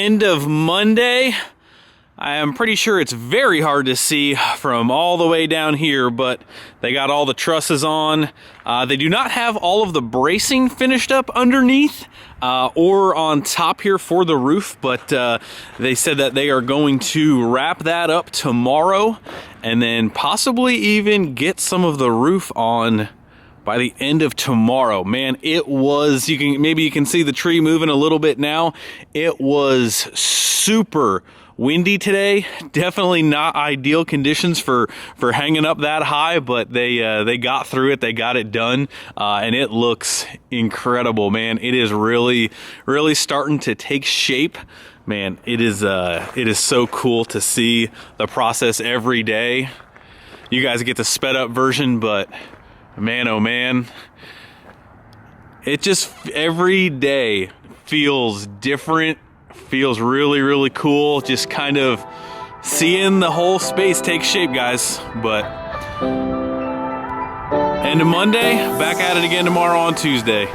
end of Monday. I am pretty sure it's very hard to see from all the way down here, but they got all the trusses on. They do not have all of the bracing finished up underneath or on top here for the roof, but they said that they are going to wrap that up tomorrow and then possibly even get some of the roof on by the end of tomorrow. Man, it was, maybe you can see the tree moving a little bit now. It was super windy today. Definitely not ideal conditions for hanging up that high, but they got through it. They got it done, and it looks incredible, man. It is really starting to take shape. Man, it is so cool to see the process every day. You guys get the sped up version, but man, oh man, it just every day feels different. Feels really cool, just kind of seeing the whole space take shape, guys. But end of Monday, back at it again tomorrow on Tuesday.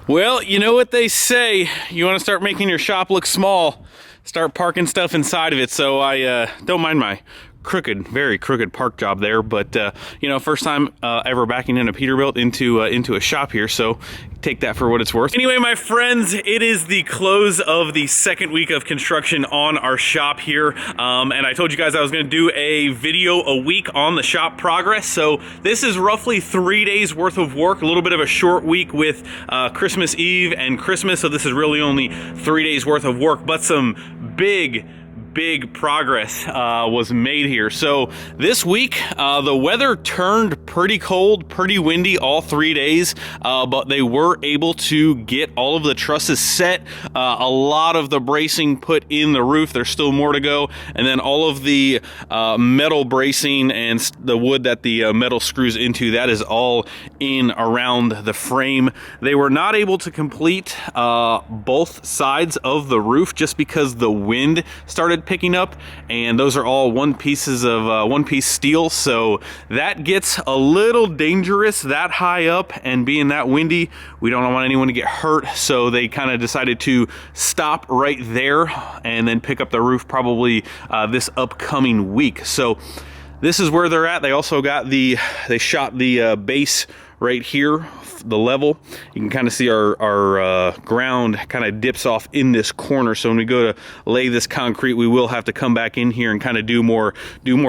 Well, you know what they say, you want to start making your shop look small, start parking stuff inside of it. So I don't mind my very crooked park job there, but you know, first time ever backing in a Peterbilt into a shop here, so take that for what it's worth. Anyway, my friends, it is the close of the second week of construction on our shop here, and I told you guys I was going to do a video a week on the shop progress. So this is roughly 3 days worth of work, a little bit of a short week with Christmas Eve and Christmas, so this is really only 3 days worth of work, but some big big progress was made here. So this week, the weather turned pretty cold, pretty windy all 3 days, but they were able to get all of the trusses set, a lot of the bracing put in the roof. There's still more to go, and then all of the metal bracing and the wood that the metal screws into, that is all in around the frame. They were not able to complete both sides of the roof just because the wind started picking up, and those are all one piece steel, so that gets a little dangerous that high up, and being that windy, we don't want anyone to get hurt, so they kind of decided to stop right there and then pick up the roof probably this upcoming week. So this is where they're at. They also got they shot the base right here, the level. You can kind of see our ground kind of dips off in this corner. So when we go to lay this concrete, we will have to come back in here and kind of do more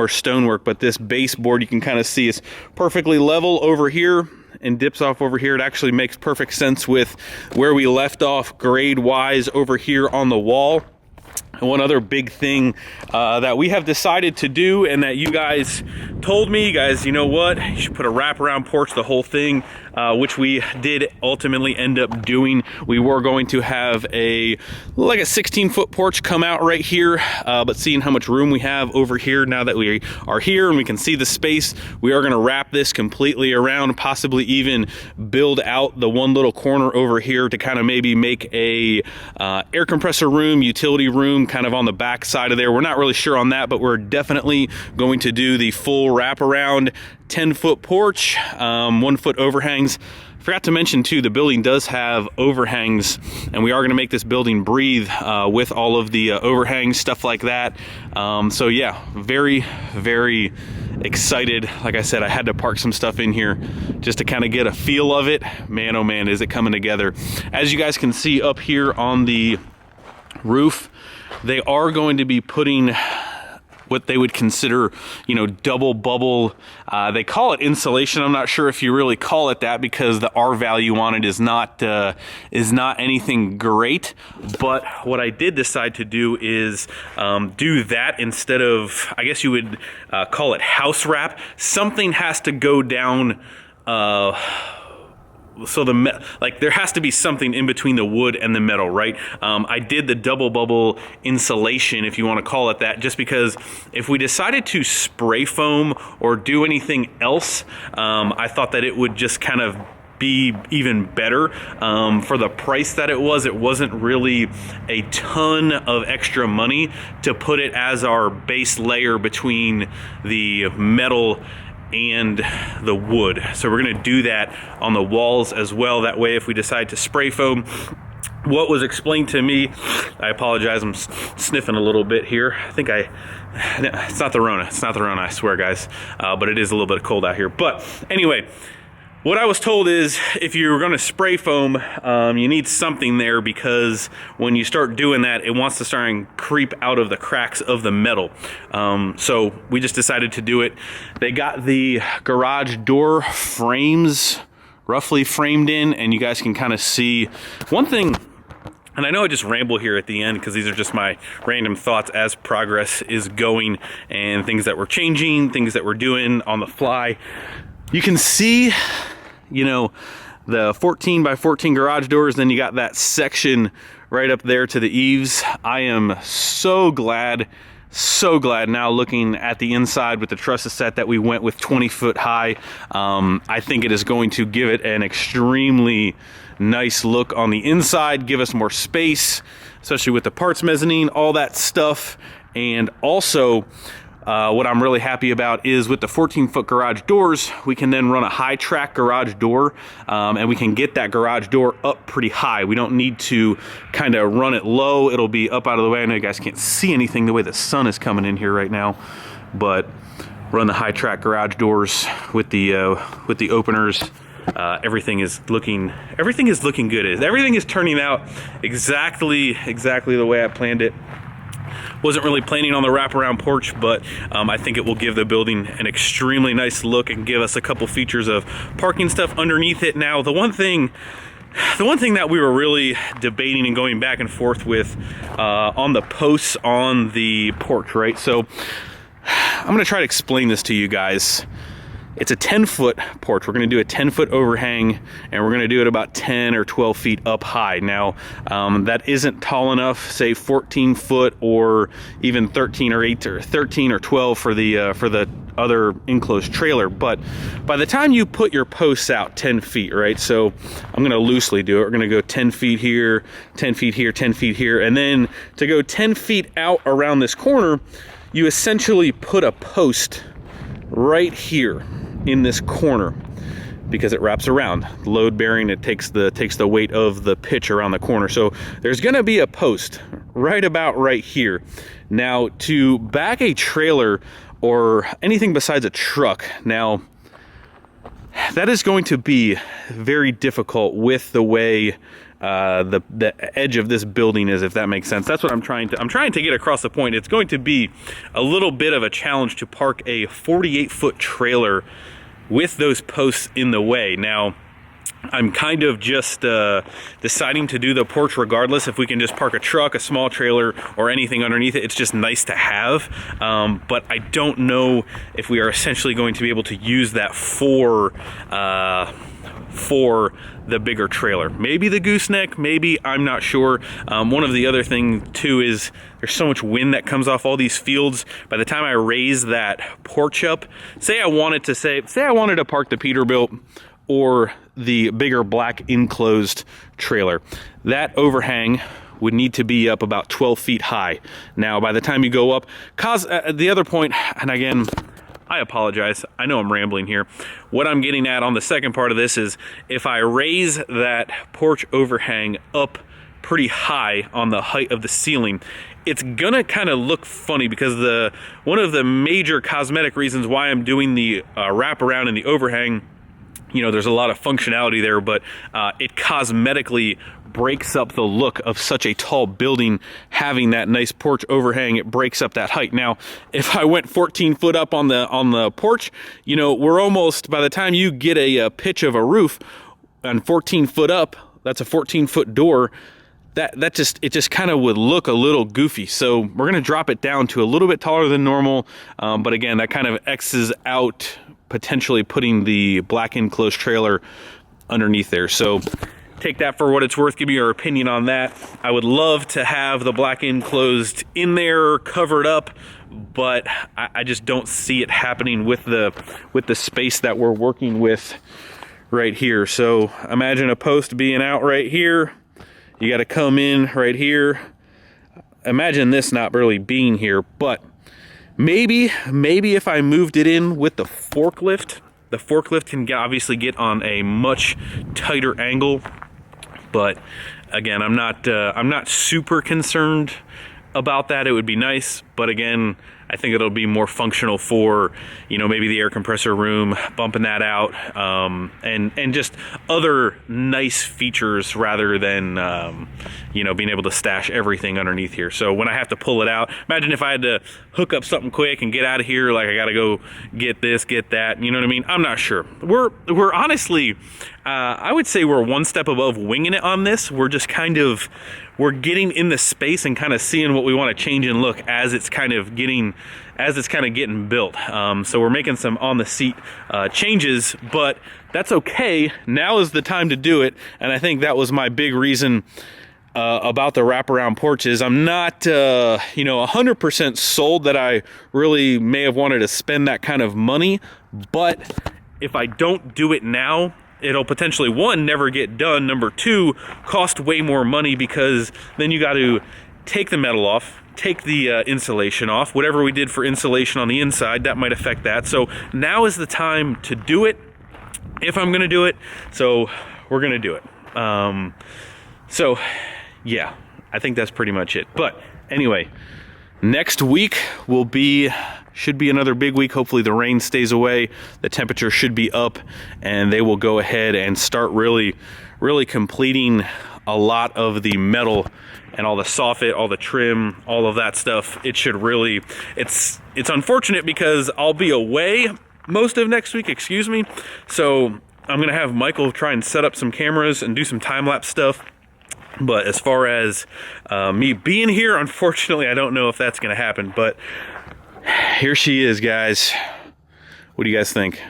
stonework. But this baseboard, you can kind of see is perfectly level over here and dips off over here. It actually makes perfect sense with where we left off grade wise over here on the wall. And one other big thing that we have decided to do, and that you guys told me, you know what, you should put a wraparound porch, the whole thing, which we did ultimately end up doing. We were going to have like a 16-foot porch come out right here, but seeing how much room we have over here now that we are here and we can see the space, we are going to wrap this completely around, possibly even build out the one little corner over here to kind of maybe make a air compressor room, utility room, kind of on the back side of there. We're not really sure on that, but we're definitely going to do the full wraparound 10-foot porch, 1-foot overhangs. Forgot to mention too, the building does have overhangs, and we are going to make this building breathe with all of the overhangs, stuff like that. So yeah, very, very excited. Like I said, I had to park some stuff in here just to kind of get a feel of it. Man, oh man, is it coming together. As you guys can see up here on the roof, they are going to be putting what they would consider, double bubble. They call it insulation. I'm not sure if you really call it that because the R value on it is not anything great. But what I did decide to do is do that instead of, I guess you would call it house wrap. Something has to go down. So there has to be something in between the wood and the metal, right? I did the double bubble insulation, if you want to call it that, just because if we decided to spray foam or do anything else, I thought that it would just kind of be even better. For the price that it wasn't really a ton of extra money to put it as our base layer between the metal and the wood. So we're going to do that on the walls as well. That way, if we decide to spray foam, what was explained to me, I apologize, I'm sniffing a little bit here. It's not the Rona, I swear, guys. But it is a little bit cold out here. But anyway, what I was told is if you're going to spray foam, you need something there, because when you start doing that, it wants to start and creep out of the cracks of the metal. So we just decided to do it. They got the garage door frames roughly framed in, and you guys can kind of see one thing. And I know I just ramble here at the end because these are just my random thoughts as progress is going and things that we're changing, things that we're doing on the fly. You can see, the 14 by 14 garage doors, then you got that section right up there to the eaves. I am so glad now, looking at the inside with the trusses set, that we went with 20 foot high. I think it is going to give it an extremely nice look on the inside, give us more space, especially with the parts mezzanine, all that stuff. And also, what I'm really happy about is with the 14-foot garage doors, we can then run a high track garage door, and we can get that garage door up pretty high. We don't need to kind of run it low. It'll be up out of the way. I know you guys can't see anything the way the sun is coming in here right now, but run the high track garage doors with the openers. Everything is looking good. Everything is turning out exactly the way I planned it. Wasn't really planning on the wraparound porch, but I think it will give the building an extremely nice look and give us a couple features of parking stuff underneath it. Now, the one thing the one thing that we were really debating and going back and forth with on the posts on the porch, right? So I'm gonna try to explain this to you guys. It's a 10-foot porch. We're gonna do a 10-foot overhang, and we're gonna do it about 10 or 12 feet up high. Now, that isn't tall enough, say 14 foot or even 13 or 8 or 13 or 12 for the other enclosed trailer. But by the time you put your posts out 10 feet, right? So I'm gonna loosely do it. We're gonna go 10 feet here, 10 feet here, 10 feet here. And then to go 10 feet out around this corner, you essentially put a post right here in this corner, because it wraps around, load bearing. It takes the weight of the pitch around the corner. So there's gonna be a post right about right here. Now, to back a trailer or anything besides a truck, now that is going to be very difficult with the way the edge of this building is, if that makes sense. That's what I'm trying to get across the point. It's going to be a little bit of a challenge to park a 48-foot trailer with those posts in the way. Now, I'm kind of just deciding to do the porch regardless. If we can just park a truck, a small trailer, or anything underneath it, it's just nice to have. But I don't know if we are essentially going to be able to use that for the bigger trailer. Maybe the gooseneck, maybe, I'm not sure. One of the other thing too is there's so much wind that comes off all these fields. By the time I raise that porch up, say I wanted to park the Peterbilt or the bigger black enclosed trailer, that overhang would need to be up about 12 feet high. Now, by the time you go up, the other point, and again, I apologize, I know I'm rambling here. What I'm getting at on the second part of this is, if I raise that porch overhang up pretty high on the height of the ceiling, it's gonna kind of look funny, because one of the major cosmetic reasons why I'm doing the wraparound and the overhang, you know, there's a lot of functionality there, but it cosmetically breaks up the look of such a tall building. Having that nice porch overhang, it breaks up that height. Now, if I went 14 foot up on the porch, you know, we're almost, by the time you get a pitch of a roof and 14 foot up, that's a 14-foot door. It just kind of would look a little goofy. So we're gonna drop it down to a little bit taller than normal. But again, that kind of X's out potentially putting the black enclosed trailer underneath there. So take that for what it's worth. Give me your opinion on that. I would love to have the black enclosed in there, covered up, but I just don't see it happening with the space that we're working with right here. So imagine a post being out right here. You got to come in right here. Imagine this not really being here, but maybe if I moved it in with the forklift can obviously get on a much tighter angle. But again, I'm not super concerned about that. It would be nice, but again, I think it'll be more functional for, you know, maybe the air compressor room, bumping that out, and just other nice features rather than, you know, being able to stash everything underneath here. So when I have to pull it out, imagine if I had to hook up something quick and get out of here, like I got to go get this, get that, you know what I mean? I'm not sure. We're honestly, I would say we're one step above winging it on this. We're just we're getting in the space and kind of seeing what we want to change and look as it's kind of getting built. So we're making some on the seat changes, but that's okay. Now is the time to do it. And I think that was my big reason about the wraparound porches. I'm not, you know, 100% sold that I really may have wanted to spend that kind of money, but if I don't do it now, it'll potentially, one, never get done. Number two, cost way more money, because then you got to take the metal off, take the insulation off. Whatever we did for insulation on the inside, that might affect that. So now is the time to do it, if I'm gonna do it. So we're gonna do it. So yeah, I think that's pretty much it. But anyway, next week should be another big week. Hopefully the rain stays away. The temperature should be up, and they will go ahead and start really completing a lot of the metal and all the soffit, all the trim, all of that stuff. It should really, it's unfortunate because I'll be away most of next week, excuse me. So I'm gonna have Michael try and set up some cameras and do some time-lapse stuff. But as far as me being here, unfortunately, I don't know if that's gonna happen. But here she is, guys. What do you guys think?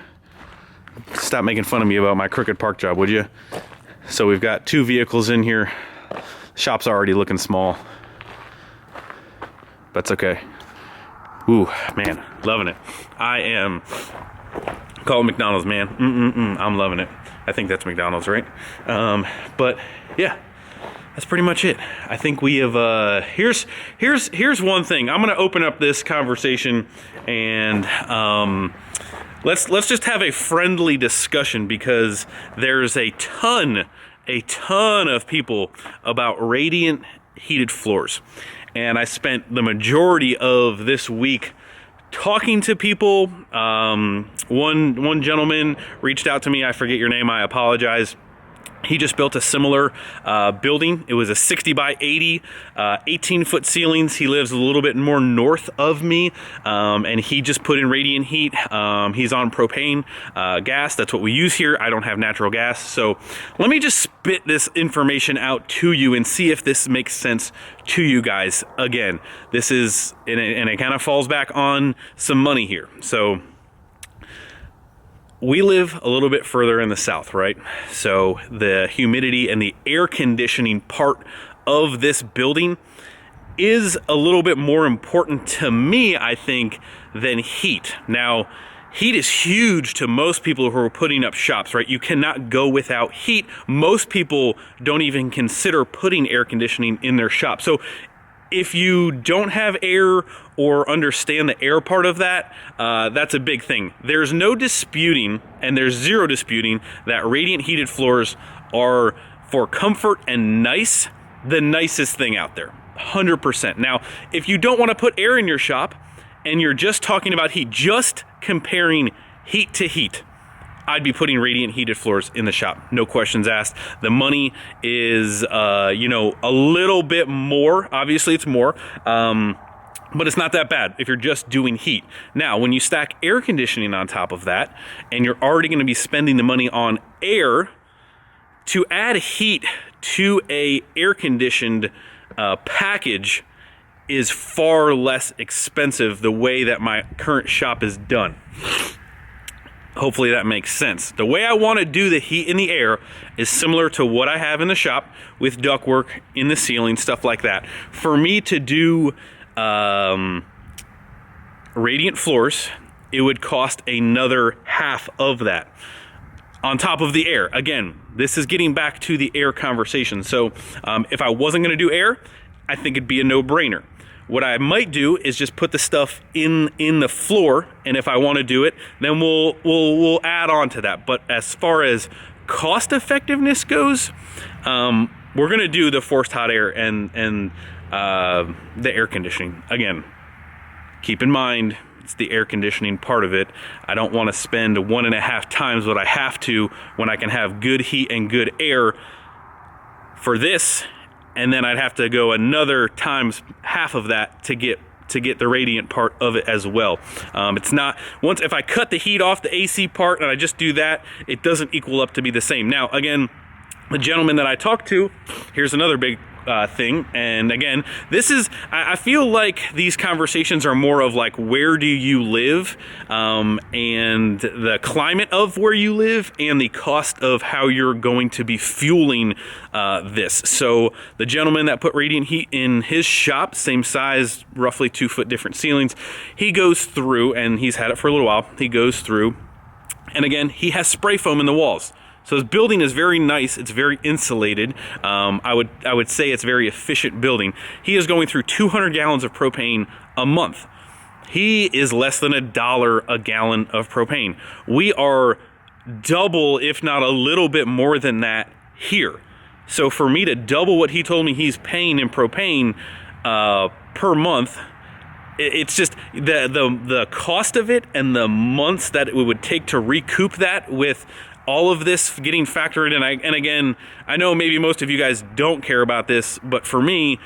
Stop making fun of me about my crooked park job, would you? So we've got 2 vehicles in here. Shop's already looking small. That's okay. Ooh, man, loving it. I am, call it McDonald's, man. I'm loving it. I think that's McDonald's, right? But yeah, that's pretty much it. I think we have, here's one thing. I'm gonna open up this conversation and let's just have a friendly discussion, because there's a ton of people about radiant heated floors. And I spent the majority of this week talking to people. One gentleman reached out to me. I forget your name. I apologize. He just built a similar building. It was a 60 by 80, 18-foot ceilings. He lives a little bit more north of me, and he just put in radiant heat. He's on propane gas. That's what we use here. I don't have natural gas. So let me just spit this information out to you and see if this makes sense to you guys. Again, this is, and it kind of falls back on some money here. So we live a little bit further in the south, right? So the humidity and the air conditioning part of this building is a little bit more important to me, I think, than heat. Now, heat is huge to most people who are putting up shops, right? You cannot go without heat. Most people don't even consider putting air conditioning in their shop. So if you don't have air or understand the air part of that, that's a big thing. There's no disputing, and there's zero disputing, that radiant heated floors are, for comfort and nice, the nicest thing out there. 100%. Now, if you don't want to put air in your shop and you're just talking about heat, just comparing heat to heat, I'd be putting radiant heated floors in the shop. No questions asked. The money is, a little bit more. Obviously, it's more. But it's not that bad if you're just doing heat. Now, when you stack air conditioning on top of that, and you're already going to be spending the money on air, to add heat to a air-conditioned package is far less expensive the way that my current shop is done. Hopefully that makes sense. The way I want to do the heat in the air is similar to what I have in the shop with ductwork in the ceiling, stuff like that. For me to do radiant floors, it would cost another half of that on top of the air. Again, this is getting back to the air conversation. So if I wasn't going to do air, I think it'd be a no-brainer. What I might do is just put the stuff in the floor, and if I want to do it, then we'll add on to that. But as far as cost effectiveness goes, we're going to do the forced hot air and the air conditioning. Again, keep in mind, it's the air conditioning part of it. I don't want to spend 1.5 times what I have to when I can have good heat and good air for this, and then I'd have to go another times half of that to get the radiant part of it as well. It's not, once if I cut the heat off the AC part and I just do that, it doesn't equal up to be the same. Now, again, the gentleman that I talked to, here's another big thing. And again, this is, I feel like these conversations are more of like, where do you live, and the climate of where you live, and the cost of how you're going to be fueling this. So the gentleman that put radiant heat in his shop, same size, roughly 2 foot different ceilings, he goes through, and he's had it for a little while, he goes through, and again, he has spray foam in the walls. So his building is very nice. It's very insulated. I would say it's very efficient building. He is going through 200 gallons of propane a month. He is less than $1 a gallon of propane. We are double, if not a little bit more than that here. So for me to double what he told me he's paying in propane per month, it's just the cost of it and the months that it would take to recoup that with all of this getting factored in. And again, I know maybe most of you guys don't care about this, but for me,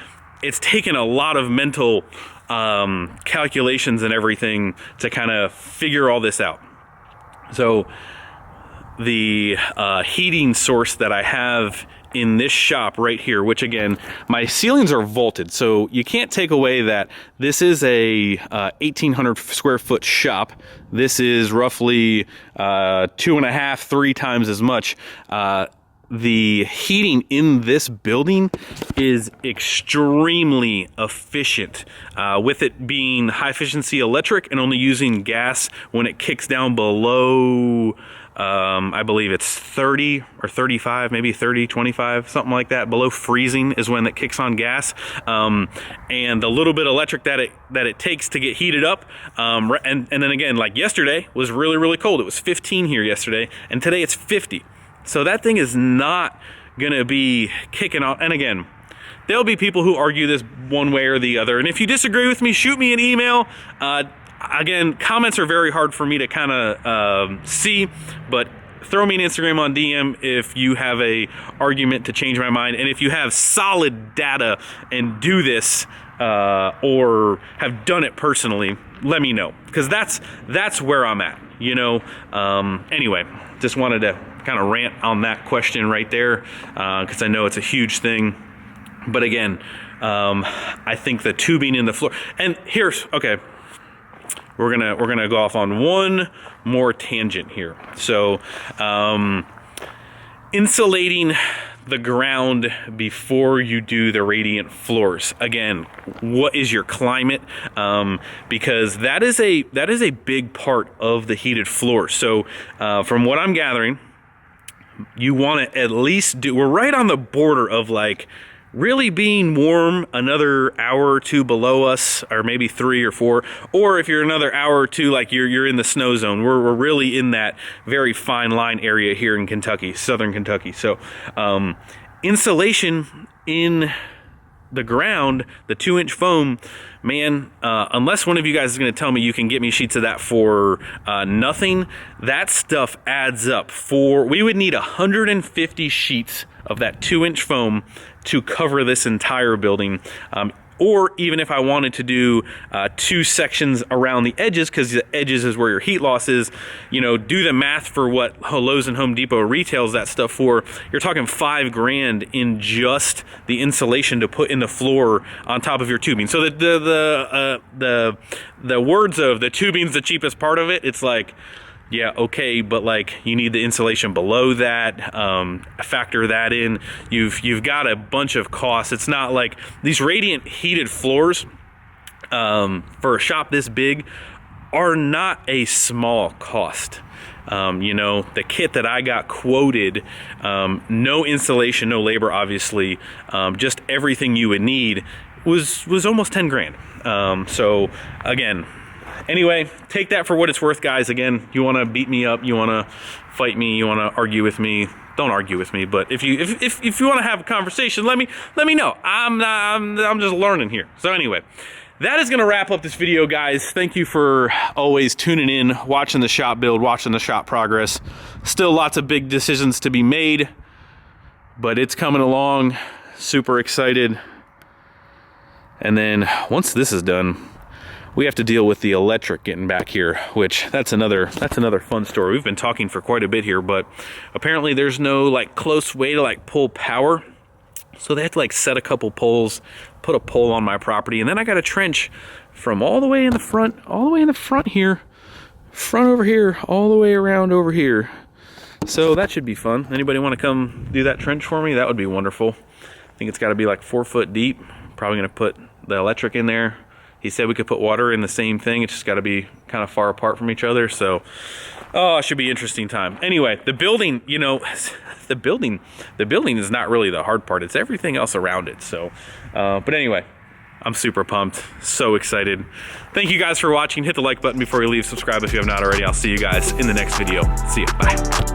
it's taken a lot of mental calculations and everything to kind of figure all this out. So the heating source that I have in this shop right here, which again, my ceilings are vaulted, so you can't take away that this is a 1,800 square foot shop. This is roughly 2.5, 3 times as much. The heating in this building is extremely efficient, with it being high efficiency electric and only using gas when it kicks down below, I believe it's 30 or 35, maybe 30, 25, something like that. Below freezing is when it kicks on gas. And the little bit of electric that it takes to get heated up. And then again, like yesterday was really, really cold. It was 15 here yesterday, and today it's 50. So that thing is not gonna be kicking off. And again, there'll be people who argue this one way or the other. And if you disagree with me, shoot me an email. Again, comments are very hard for me to kind of see, but throw me an Instagram on DM if you have a argument to change my mind. And if you have solid data and do this or have done it personally, let me know, because that's where I'm at, you know. Anyway, just wanted to kind of rant on that question right there, because I know it's a huge thing. But again, I think the tubing in the floor, and here's, okay, we're gonna go off on one more tangent here. So insulating the ground before you do the radiant floors. Again, what is your climate? Because that is a big part of the heated floor. So from what I'm gathering, you want to at least do, we're right on the border of like really being warm another hour or two below us, or maybe 3 or 4, or if you're another hour or two, like you're in the snow zone. We're really in that very fine line area here in Kentucky, southern Kentucky. So insulation in the ground, the 2-inch foam, man, unless one of you guys is going to tell me you can get me sheets of that for nothing, that stuff adds up. We would need 150 sheets of that 2-inch foam to cover this entire building. Or even if I wanted to do 2 sections around the edges, because the edges is where your heat loss is, you know, do the math for what Lowe's and Home Depot retails that stuff for. You're talking $5 grand in just the insulation to put in the floor on top of your tubing. So the words of the tubing's the cheapest part of it, it's like, yeah, okay, but like you need the insulation below that, factor that in. You've got a bunch of costs. It's not like these radiant heated floors for a shop this big are not a small cost. You know, the kit that I got quoted, no insulation, no labor, obviously, just everything you would need was almost 10 grand. So again, anyway, take that for what it's worth, guys. Again, you want to beat me up, you want to fight me, you want to argue with me, don't argue with me. But if you want to have a conversation, let me know. I'm just learning here. So anyway, that is going to wrap up this video, guys. Thank you for always tuning in, watching the shop build, watching the shop progress. Still lots of big decisions to be made, but it's coming along. Super excited. And then once this is done, we have to deal with the electric getting back here, which that's another fun story. We've been talking for quite a bit here, but apparently there's no like close way to like pull power. So they have to like set a couple poles, put a pole on my property, and then I got a trench from all the way in the front here, front over here, all the way around over here. So that should be fun. Anybody want to come do that trench for me? That would be wonderful. I think it's got to be like 4 foot deep. Probably gonna put the electric in there. He said we could put water in the same thing. It's just got to be kind of far apart from each other. So, oh, it should be an interesting time. Anyway, the building, you know, the building is not really the hard part. It's everything else around it. So, but anyway, I'm super pumped. So excited. Thank you guys for watching. Hit the like button before you leave. Subscribe if you have not already. I'll see you guys in the next video. See ya. Bye.